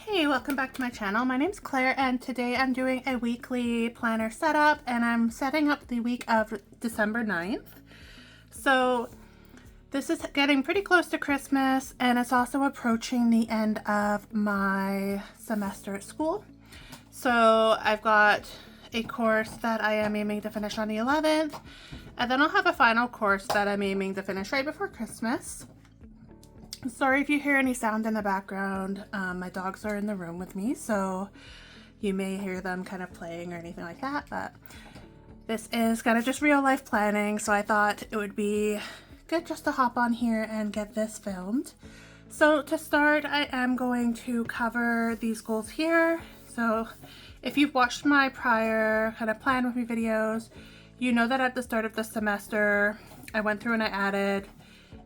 Hey, welcome back to my channel. My name's Claire and today I'm doing a weekly planner setup and I'm setting up the week of December 9th. So this is getting pretty close to Christmas and it's also approaching the end of my semester at school. So I've got a course that I am aiming to finish on the 11th and then I'll have a final course that I'm aiming to finish right before Christmas. Sorry if you hear any sound in the background. My dogs are in the room with me, so you may hear them kind of playing or anything like that, but this is kind of just real life planning, so I thought it would be good just to hop on here and get this filmed. So to start, I am going to cover these goals here. So if you've watched my prior kind of plan with me videos, you know that at the start of the semester, I went through and I added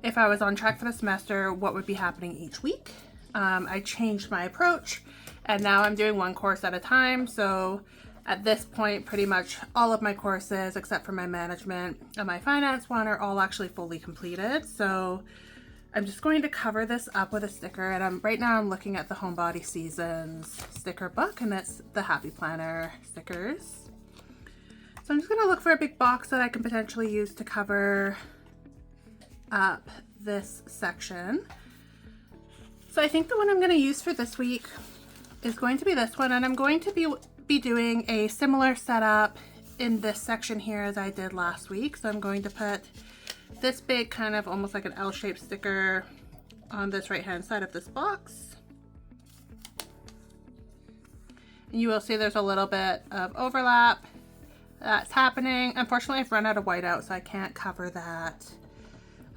if I was on track for the semester, what would be happening each week. I changed my approach and now I'm doing one course at a time. So at this point, pretty much all of my courses, except for my management and my finance one, are all actually fully completed. So I'm just going to cover this up with a sticker. And right now I'm looking at the Homebody Seasons sticker book and it's the Happy Planner stickers. So I'm just gonna look for a big box that I can potentially use to cover up this section. So I think the one I'm going to use for this week is going to be this one, and I'm going to be doing a similar setup in this section here as I did last week. So I'm going to put this big kind of almost like an L-shaped sticker on this right hand side of this box. And you will see there's a little bit of overlap that's happening. Unfortunately, I've run out of whiteout, so I can't cover that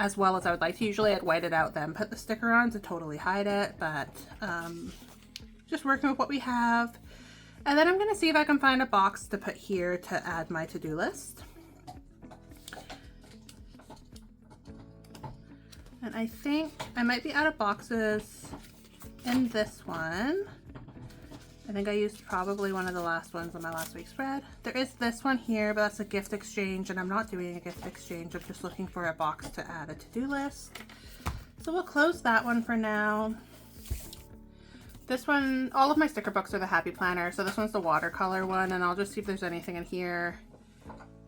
as well as I would like to. Usually I'd white it out then put the sticker on to totally hide it, but just working with what we have. And then I'm going to see if I can find a box to put here to add my to-do list. And I think I might be out of boxes in this one. I think I used probably one of the last ones on my last week's spread. There is this one here, but that's a gift exchange, and I'm not doing a gift exchange. I'm just looking for a box to add a to-do list. So we'll close that one for now. This one, all of my sticker books are the Happy Planner, so this one's the watercolor one, and I'll just see if there's anything in here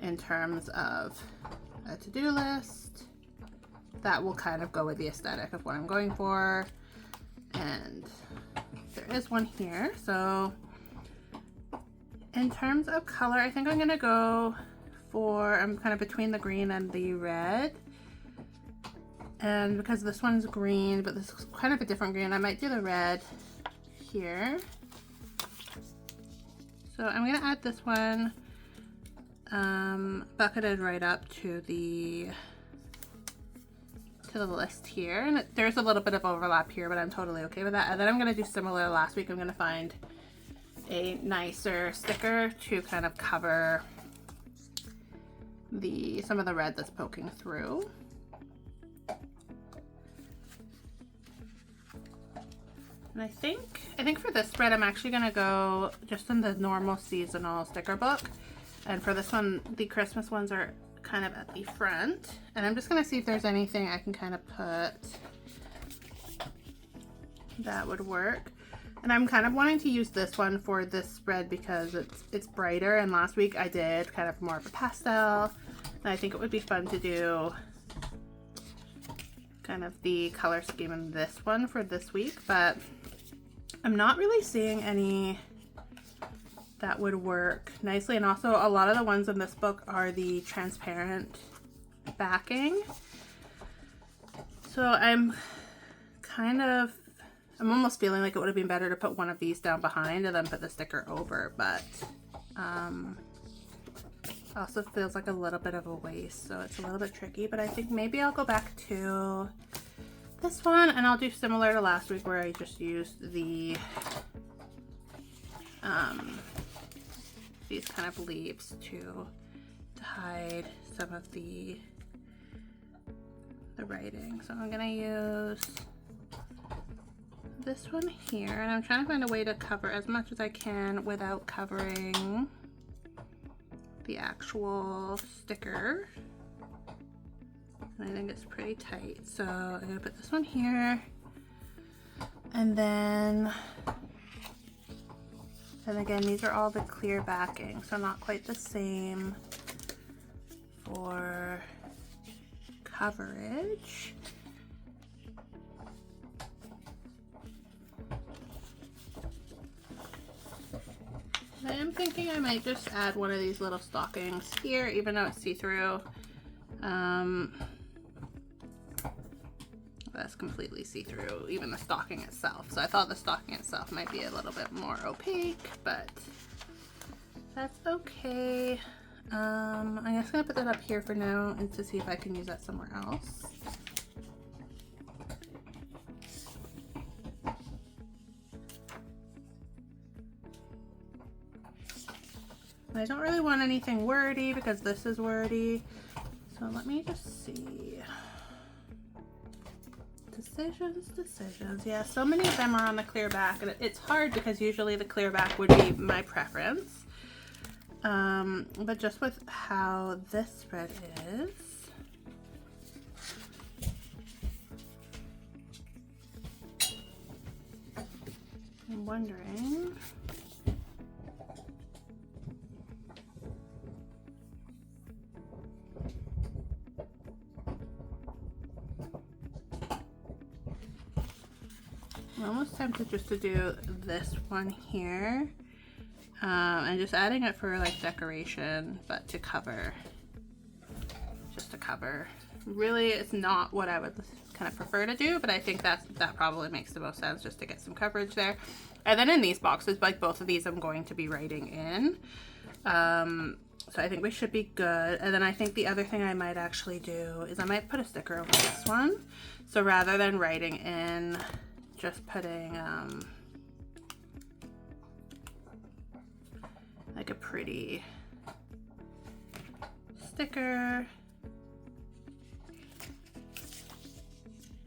in terms of a to-do list that will kind of go with the aesthetic of what I'm going for. And there is one here. So in terms of color, I think I'm gonna go for, I'm kind of between the green and the red. And because this one's green, but this is kind of a different green, I might do the red here. So I'm gonna add this one bucketed right up to the list here, and there's a little bit of overlap here, but I'm totally okay with that. And then I'm going to do similar to last week. I'm going to find a nicer sticker to kind of cover some of the red that's poking through. And I think for this spread I'm actually going to go just in the normal seasonal sticker book, and for this one the Christmas ones are kind of at the front, and I'm just gonna see if there's anything I can kind of put that would work. And I'm kind of wanting to use this one for this spread because it's brighter, and last week I did kind of more of a pastel, and I think it would be fun to do kind of the color scheme in this one for this week, but I'm not really seeing any that would work nicely. And also a lot of the ones in this book are the transparent backing. So I'm almost feeling like it would have been better to put one of these down behind and then put the sticker over, but also feels like a little bit of a waste, so it's a little bit tricky. But I think maybe I'll go back to this one and I'll do similar to last week where I just used the these kind of leaves to hide some of the writing. So I'm gonna use this one here, and I'm trying to find a way to cover as much as I can without covering the actual sticker. And I think it's pretty tight, so I'm gonna put this one here, and then And again, these are all the clear backing, so not quite the same for coverage. I am thinking I might just add one of these little stockings here, even though it's see-through. That's completely see-through, even the stocking itself. So I thought the stocking itself might be a little bit more opaque, but that's okay. I'm just gonna put that up here for now and to see if I can use that somewhere else. I don't really want anything wordy because this is wordy. So let me just see. Decisions. Yeah, so many of them are on the clear back, and it's hard because usually the clear back would be my preference. But just with how this spread is, I'm wondering. I'm almost tempted just to do this one here, and just adding it for like decoration, but to cover, just to cover. Really, it's not what I would kind of prefer to do, but I think that probably makes the most sense just to get some coverage there. And then in these boxes, like both of these, I'm going to be writing in. So I think we should be good. And then I think the other thing I might actually do is I might put a sticker over this one. So rather than writing in, just putting like a pretty sticker.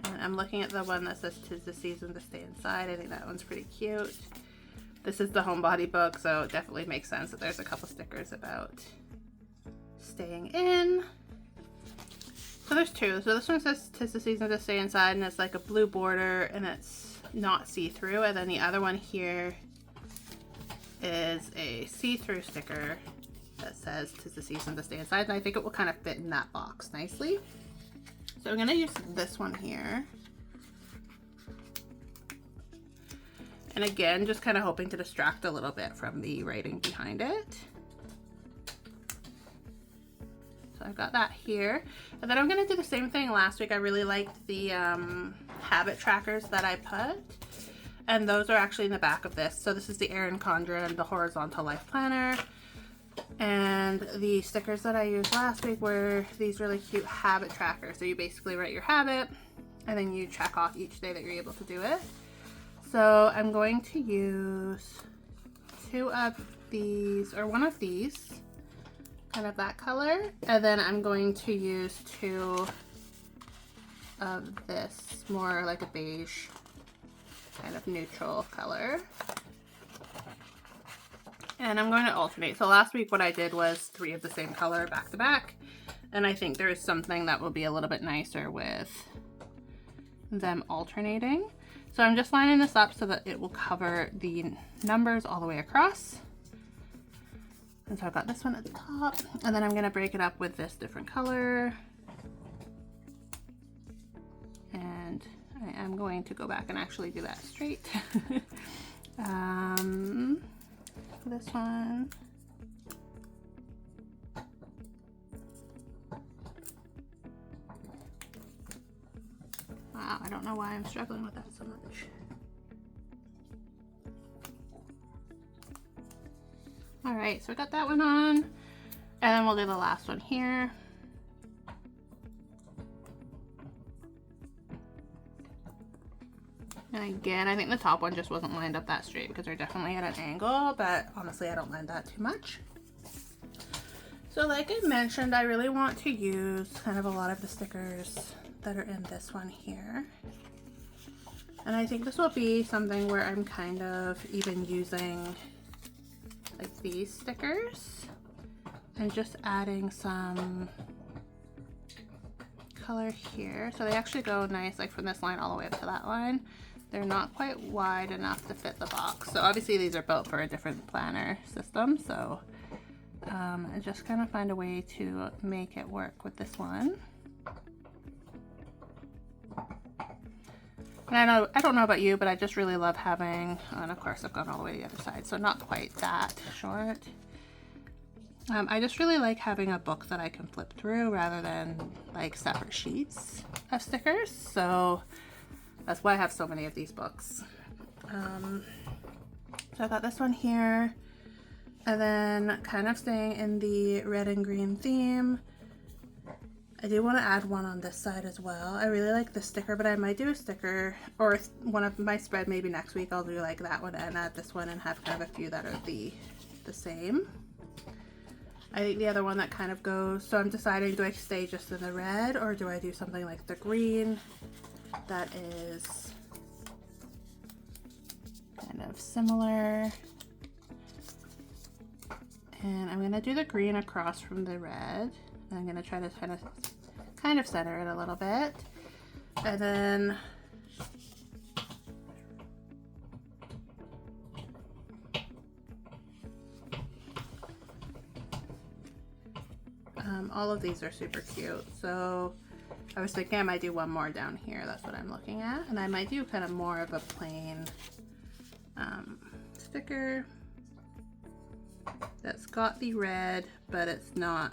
And I'm looking at the one that says "'Tis the season to stay inside." I think that one's pretty cute. This is the homebody book, so it definitely makes sense that there's a couple stickers about staying in. So there's two. So this one says "'Tis the season to stay inside," and it's like a blue border, and it's not see-through. And then the other one here is a see-through sticker that says "'Tis the season to stay inside," and I think it will kind of fit in that box nicely. So I'm gonna use this one here. And again, just kind of hoping to distract a little bit from the writing behind it. So I've got that here. And then I'm gonna do the same thing. Last week I really liked the habit trackers that I put. And those are actually in the back of this. So this is the Erin Condren, the Horizontal Life Planner. And the stickers that I used last week were these really cute habit trackers. So you basically write your habit and then you check off each day that you're able to do it. So I'm going to use two of these, or one of these, kind of that color. And then I'm going to use two of this, more like a beige, kind of neutral color. And I'm going to alternate. So last week what I did was 3 of the same color back to back. And I think there is something that will be a little bit nicer with them alternating. So I'm just lining this up so that it will cover the numbers all the way across. And so I've got this one at the top, and then I'm gonna break it up with this different color. And I am going to go back and actually do that straight. This one. Wow, I don't know why I'm struggling with that so much. All right, so we got that one on, and then we'll do the last one here. And again, I think the top one just wasn't lined up that straight because they're definitely at an angle, but honestly, I don't mind that too much. So like I mentioned, I really want to use kind of a lot of the stickers that are in this one here. And I think this will be something where I'm kind of even using like these stickers and just adding some color here. So they actually go nice, like from this line all the way up to that line. they're not quite wide enough to fit the box. So obviously these are built for a different planner system, so I just kind of find a way to make it work with this one. And I don't know about you, but I just really love having, and of course I've gone all the way to the other side, so not quite that short. I just really like having a book that I can flip through rather than like separate sheets of stickers. So that's why I have so many of these books. So I got this one here, and then kind of staying in the red and green theme, I do want to add one on this side as well. I really like this sticker, but I might do a sticker or one of my spread maybe next week. I'll do like that one and add this one and have kind of a few that are the same. I think the other one that kind of goes, so I'm deciding, do I stay just in the red or do I do something like the green that is kind of similar? And I'm going to do the green across from the red. And I'm going to try to kind of center it a little bit. And then all of these are super cute. So I was thinking I might do one more down here. That's what I'm looking at. And I might do kind of more of a plain sticker that's got the red, but it's not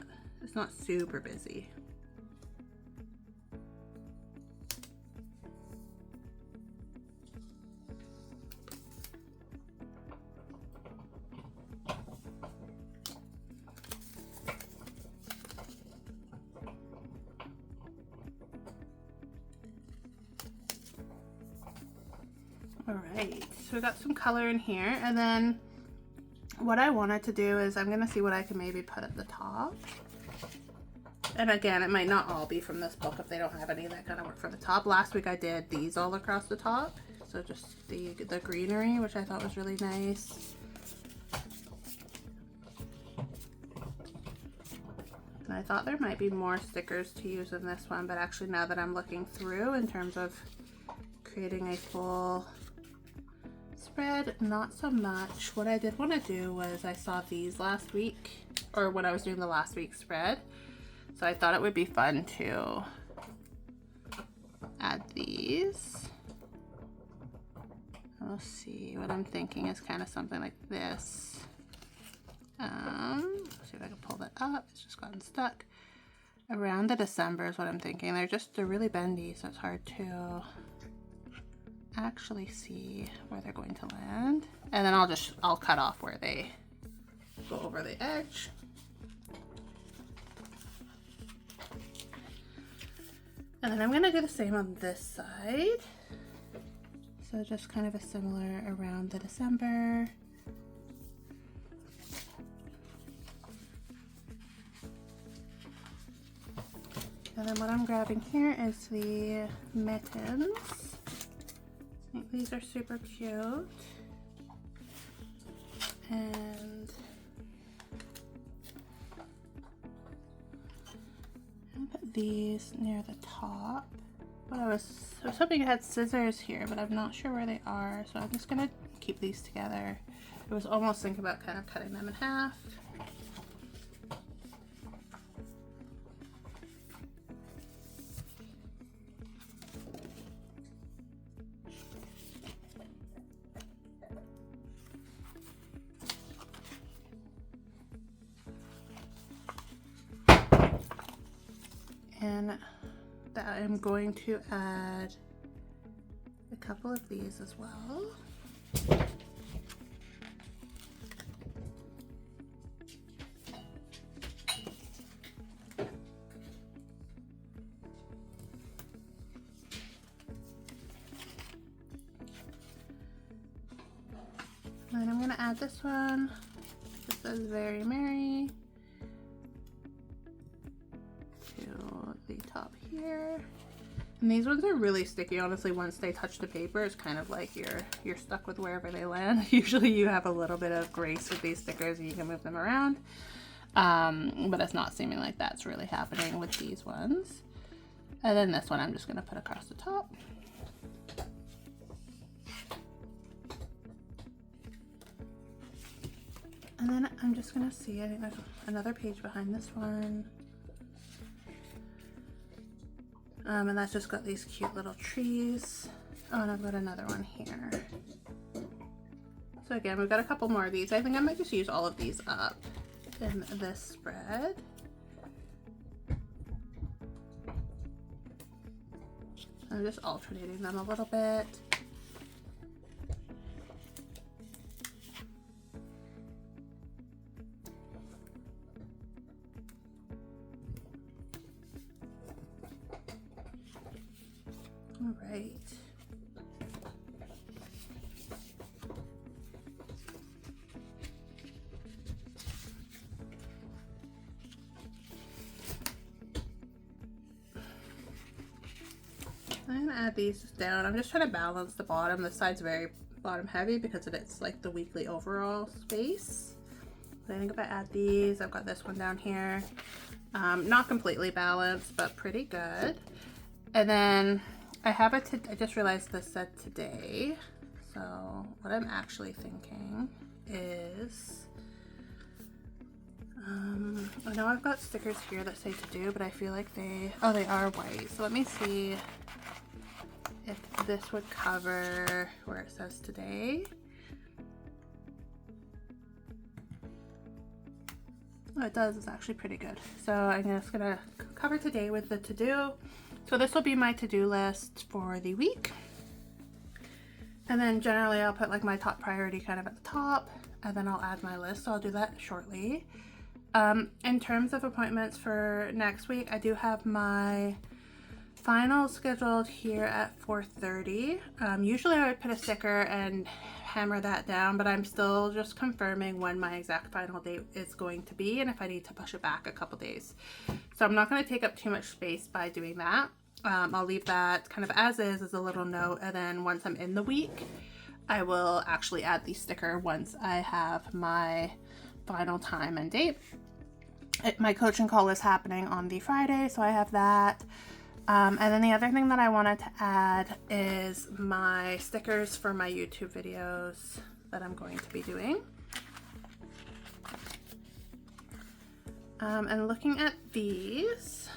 super busy. All right, so we got some color in here, and then what I wanted to do is I'm gonna see what I can maybe put at the top. And again, it might not all be from this book if they don't have any that kind of work for the top. Last week I did these all across the top, so just the greenery, which I thought was really nice. And I thought there might be more stickers to use in this one, but actually now that I'm looking through in terms of creating a full spread, not so much. What I did want to do was I saw these last week, or when I was doing the last week's spread, so I thought it would be fun to add these. We'll see, what I'm thinking is kind of something like this. See if I can pull that up. It's just gotten stuck. Around the December is what I'm thinking. They're really bendy, so it's hard to actually see where they're going to land. And then I'll cut off where they go over the edge. And then I'm gonna do the same on this side. So just kind of a similar around the December. And then what I'm grabbing here is the mittens. I think these are super cute. And I'll put these near the top. But I was hoping it had scissors here, but I'm not sure where they are, so I'm just gonna keep these together. I was almost thinking about kind of cutting them in half. And that I'm going to add a couple of these as well. And then I'm going to add this one. This says Very Merry. Top here, and these ones are really sticky. Honestly, once they touch the paper, it's kind of like you're stuck with wherever they land. Usually you have a little bit of grace with these stickers and you can move them around, but it's not seeming like that's really happening with these ones. And then this one I'm just going to put across the top. And then I'm just gonna see, I think there's another page behind this one. And that's just got these cute little trees. Oh, and I've got another one here. So again, we've got a couple more of these. I think I might just use all of these up in this spread. I'm just alternating them a little bit. All right. I'm gonna add these down. I'm just trying to balance the bottom. This side's very bottom heavy because it's like the weekly overall space. But I think if I add these, I've got this one down here. Not completely balanced, but pretty good. And then I have it, I just realized this said today. So what I'm actually thinking is, I know I've got stickers here that say to do, but I feel like they are white. So let me see if this would cover where it says today. Oh, it does. It's actually pretty good. So I'm just gonna cover today with the to-do. So this will be my to-do list for the week. And then generally I'll put like my top priority kind of at the top, and then I'll add my list. So I'll do that shortly. In terms of appointments for next week, I do have my final scheduled here at 4:30. Usually I would put a sticker and hammer that down, but I'm still just confirming when my exact final date is going to be and if I need to push it back a couple days. So I'm not going to take up too much space by doing that. I'll leave that kind of as is a little note, and then once I'm in the week, I will actually add the sticker once I have my final time and date. My coaching call is happening on the Friday, so I have that. And then the other thing that I wanted to add is my stickers for my YouTube videos that I'm going to be doing. And looking at these,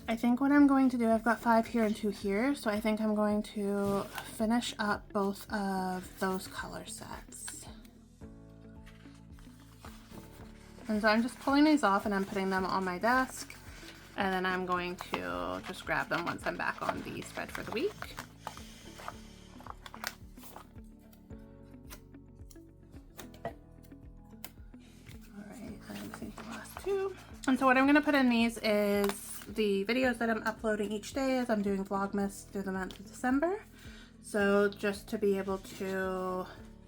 I think what I'm going to do, I've got 5 here and 2 here, so I think I'm going to finish up both of those color sets. And so I'm just pulling these off and I'm putting them on my desk. And then I'm going to just grab them once I'm back on the spread for the week. All right, I think the last 2. And so what I'm going to put in these is the videos that I'm uploading each day as I'm doing Vlogmas through the month of December. So just to be able to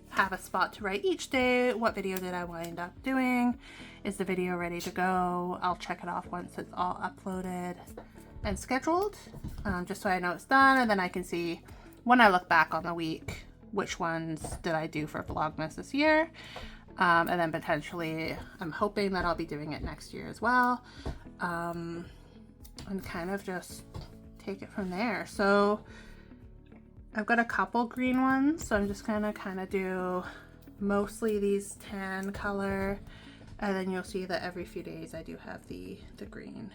have a spot to write each day, what video did I wind up doing? Is the video ready to go? I'll check it off once it's all uploaded and scheduled, just so I know it's done, and then I can see when I look back on the week, which ones did I do for Vlogmas this year, and then potentially I'm hoping that I'll be doing it next year as well, and kind of just take it from there. So I've got a couple green ones, so I'm just gonna kind of do mostly these tan color, and then you'll see that every few days I do have the green.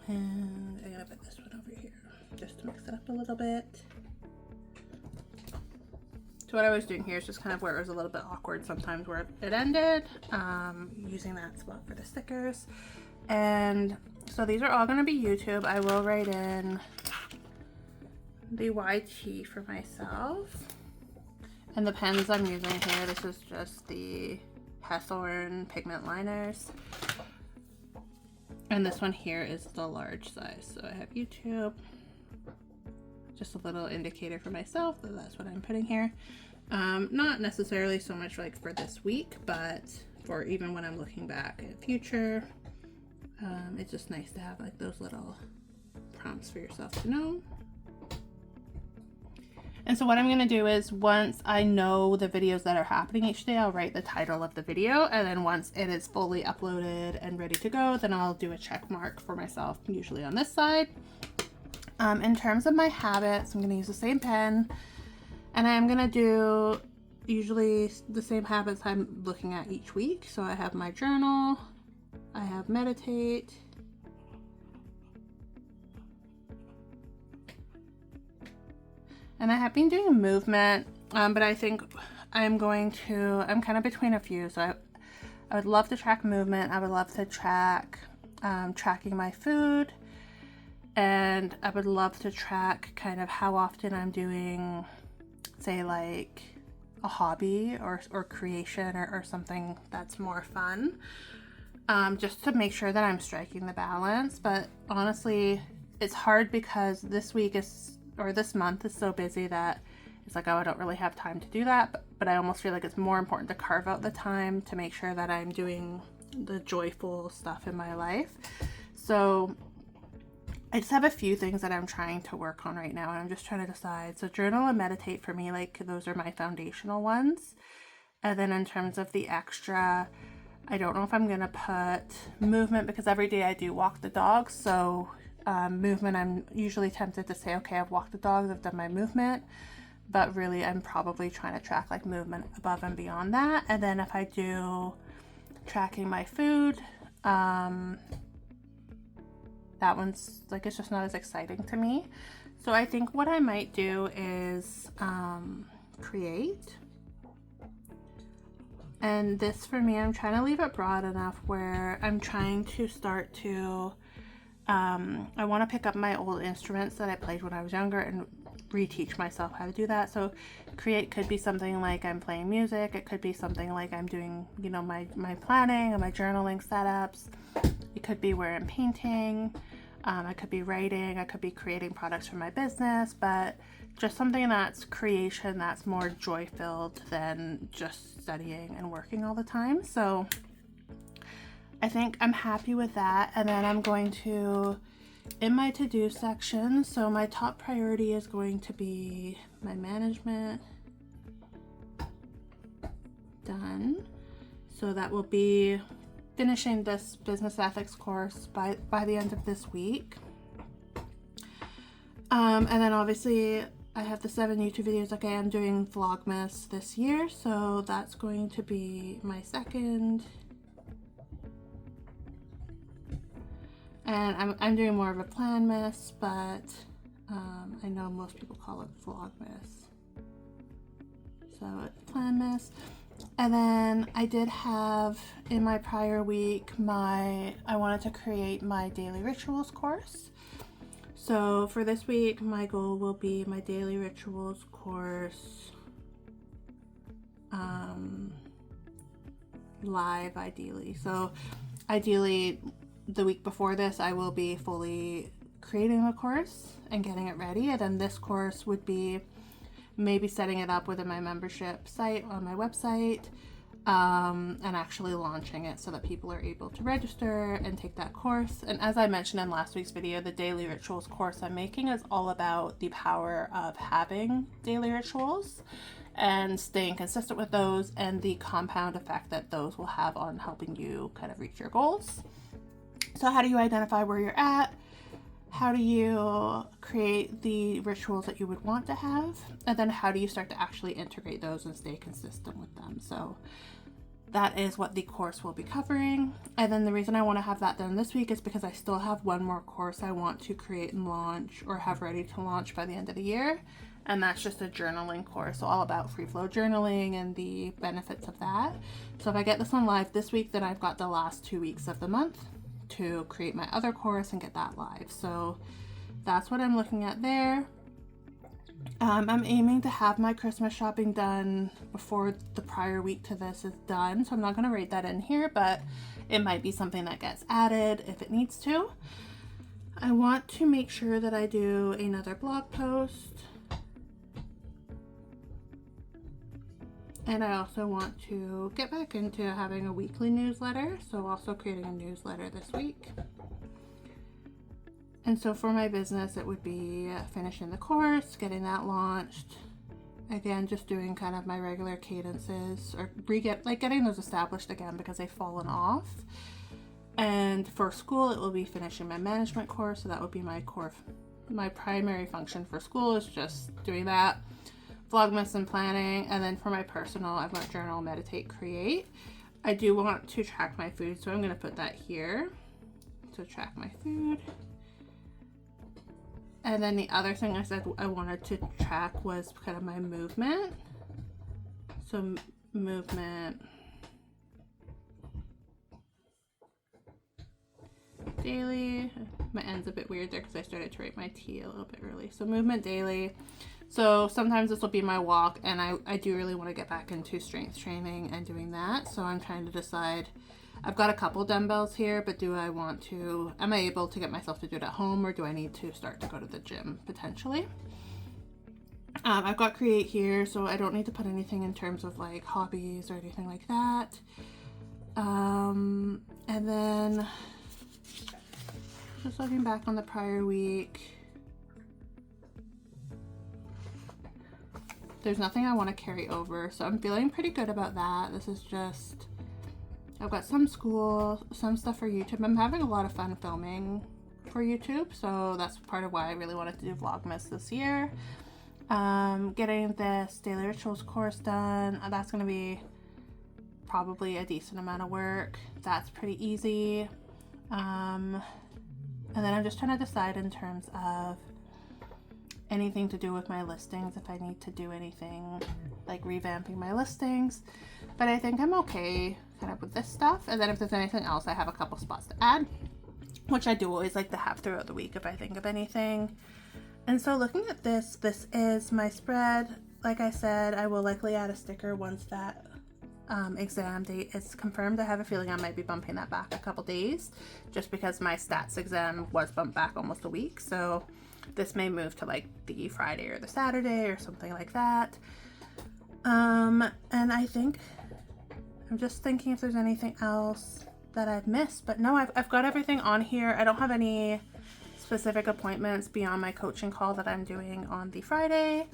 And I'm gonna put this one over here just to mix it up a little bit. So what I was doing here is just kind of where it was a little bit awkward sometimes where it ended, using that spot for the stickers. And so these are all going to be YouTube. I will write in the YT for myself. And the pens I'm using here, this is just the Hawthorne pigment liners. And this one here is the large size. So I have YouTube. Just a little indicator for myself that that's what I'm putting here. Not necessarily so much like for this week, but or even when I'm looking back in the future. It's just nice to have like those little prompts for yourself to know. And so what I'm going to do is once I know the videos that are happening each day, I'll write the title of the video, and then once it is fully uploaded and ready to go, then I'll do a check mark for myself, usually on this side. In terms of my habits, I'm going to use the same pen, and I'm going to do usually the same habits I'm looking at each week. So I have my journal, I have meditate, and I have been doing movement, but I think I'm kind of between a few. So I would love to track movement. I would love to track tracking my food, and I would love to track kind of how often I'm doing, say, like a hobby or creation or something that's more fun, just to make sure that I'm striking the balance. But honestly, it's hard because this month is so busy that it's like, oh, I don't really have time to do that. But I almost feel like it's more important to carve out the time to make sure that I'm doing the joyful stuff in my life. So I just have a few things that I'm trying to work on right now, and I'm just trying to decide. So journal and meditate for me, like those are my foundational ones. And then in terms of the extra, I don't know if I'm gonna put movement, because every day I do walk the dog. So movement, I'm usually tempted to say, okay, I've walked the dogs, I've done my movement, but really I'm probably trying to track like movement above and beyond that. And then if I do tracking my food, that one's like, it's just not as exciting to me. So I think what I might do is create. And this for me, I'm trying to leave it broad enough where I'm trying to start to I want to pick up my old instruments that I played when I was younger and reteach myself how to do that. So create could be something like I'm playing music. It could be something like I'm doing, you know, my planning and my journaling setups. It could be where I'm painting. I could be writing. I could be creating products for my business, but just something that's creation that's more joy-filled than just studying and working all the time. So I think I'm happy with that. And then I'm going to, in my to-do section, so my top priority is going to be my management. Done. So that will be finishing this business ethics course by the end of this week. And then obviously I have the 7 YouTube videos. Okay, I'm doing VLOGMAS this year, so that's going to be my second. And I'm doing more of a PLANMAS, but I know most people call it VLOGMAS. So PLANMAS. And then I did have in my prior week I wanted to create my daily rituals course. So for this week, my goal will be my daily rituals course live, ideally. So ideally, the week before this, I will be fully creating the course and getting it ready. And then this course would be maybe setting it up within my membership site on my website, and actually launching it so that people are able to register and take that course. And as I mentioned in last week's video, the daily rituals course I'm making is all about the power of having daily rituals and staying consistent with those, and the compound effect that those will have on helping you kind of reach your goals. So how do you identify where you're at? How do you create the rituals that you would want to have? And then how do you start to actually integrate those and stay consistent with them? So that is what the course will be covering. And then the reason I want to have that done this week is because I still have one more course I want to create and launch, or have ready to launch by the end of the year. And that's just a journaling course, so all about free flow journaling and the benefits of that. So if I get this one live this week, then I've got the last 2 weeks of the month to create my other course and get that live. So that's what I'm looking at there. I'm aiming to have my Christmas shopping done before the prior week to this is done. So I'm not going to write that in here, but it might be something that gets added if it needs to. I want to make sure that I do another blog post. And I also want to get back into having a weekly newsletter, so also creating a newsletter this week. And so for my business, it would be finishing the course, getting that launched. Again, just doing kind of my regular cadences, or getting those established again because they've fallen off. And for school, it will be finishing my management course, so that would be my core. My primary function for school is just doing that. VLOGMAS and planning, and then for my personal, I've got journal, meditate, create. I do want to track my food, so I'm going to put that here. So track my food. And then the other thing I said I wanted to track was kind of my movement. So movement daily. My end's a bit weird there because I started to write my T a little bit early. So movement daily. So sometimes this will be my walk, and I do really want to get back into strength training and doing that. So I'm trying to decide, I've got a couple dumbbells here, but am I able to get myself to do it at home, or do I need to start to go to the gym potentially? I've got create here, so I don't need to put anything in terms of like hobbies or anything like that. And then just looking back on the prior week, there's nothing I want to carry over, so I'm feeling pretty good about that. This is just, I've got some school, some stuff for YouTube. I'm having a lot of fun filming for YouTube, so that's part of why I really wanted to do Vlogmas this year. Getting this Daily Rituals course done, that's going to be probably a decent amount of work. That's pretty easy. And then I'm just trying to decide in terms of anything to do with my listings, if I need to do anything like revamping my listings, but I think I'm okay kind of with this stuff. And then if there's anything else, I have a couple spots to add, which I do always like to have throughout the week if I think of anything. And so looking at this is my spread. Like I said, I will likely add a sticker once that exam date is confirmed. I have a feeling I might be bumping that back a couple days just because my stats exam was bumped back almost a week, so this may move to like the Friday or the Saturday or something like that. And I think I'm just thinking if there's anything else that I've missed, but no, I've got everything on here. I don't have any specific appointments beyond my coaching call that I'm doing on the Friday.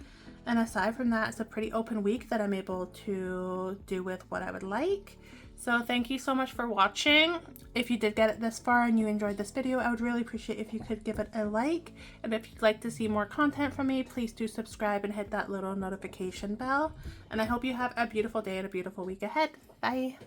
And aside from that, it's a pretty open week that I'm able to do with what I would like. So thank you so much for watching. If you did get it this far and you enjoyed this video, I would really appreciate if you could give it a like. And if you'd like to see more content from me, please do subscribe and hit that little notification bell. And I hope you have a beautiful day and a beautiful week ahead. Bye.